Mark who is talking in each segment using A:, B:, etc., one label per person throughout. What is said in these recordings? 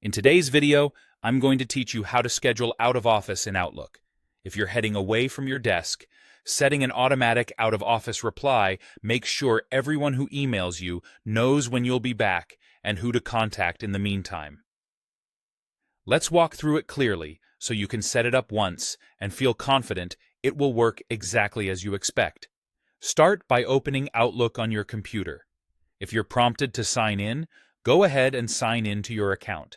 A: In today's video, I'm going to teach you how to schedule out of office in Outlook. If you're heading away from your desk, setting an automatic out-of-office reply makes sure everyone who emails you knows when you'll be back and who to contact in the meantime. Let's walk through it clearly so you can set it up once and feel confident it will work exactly as you expect. Start by opening Outlook on your computer. If you're prompted to sign in, go ahead and sign in to your account.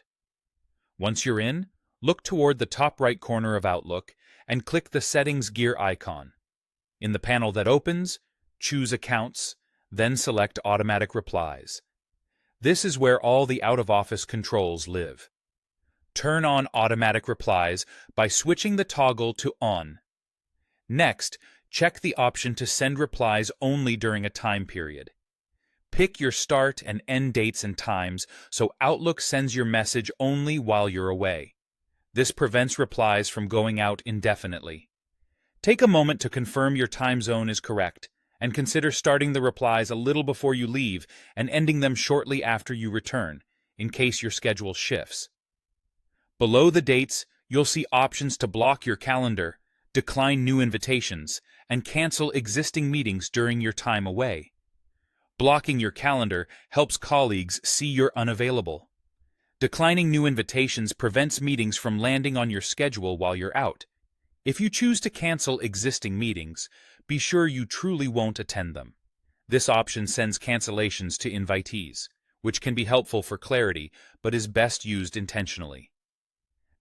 A: Once you're in, look toward the top right corner of Outlook and click the Settings gear icon. In the panel that opens, choose Accounts, then select Automatic Replies. This is where all the out-of-office controls live. Turn on Automatic Replies by switching the toggle to On. Next, check the option to send replies only during a time period. Pick your start and end dates and times so Outlook sends your message only while you're away. This prevents replies from going out indefinitely. Take a moment to confirm your time zone is correct, and consider starting the replies a little before you leave and ending them shortly after you return, in case your schedule shifts. Below the dates, you'll see options to block your calendar, decline new invitations, and cancel existing meetings during your time away. Blocking your calendar helps colleagues see you're unavailable. Declining new invitations prevents meetings from landing on your schedule while you're out. If you choose to cancel existing meetings, be sure you truly won't attend them. This option sends cancellations to invitees, which can be helpful for clarity but is best used intentionally.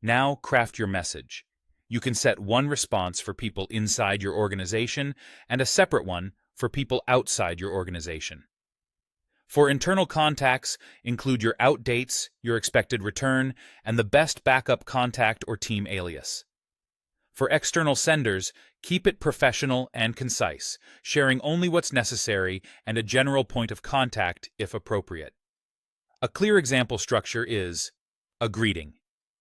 A: Now craft your message. You can set one response for people inside your organization and a separate one for people outside your organization. For internal contacts, include your out dates, your expected return, and the best backup contact or team alias. For external senders, keep it professional and concise, sharing only what's necessary and a general point of contact if appropriate. A clear example structure is a greeting,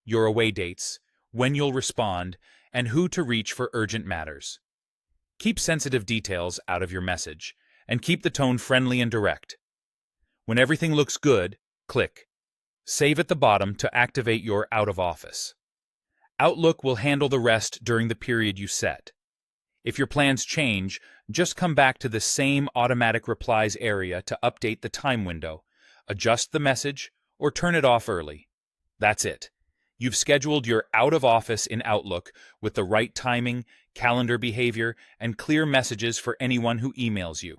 A: your away dates, when you'll respond, and who to reach for urgent matters. Keep sensitive details out of your message, and keep the tone friendly and direct. When everything looks good, click Save at the bottom to activate your out of office. Outlook will handle the rest during the period you set. If your plans change, just come back to the same automatic replies area to update the time window, adjust the message, or turn it off early. That's it. You've scheduled your out of office in Outlook with the right timing, calendar behavior, and clear messages for anyone who emails you.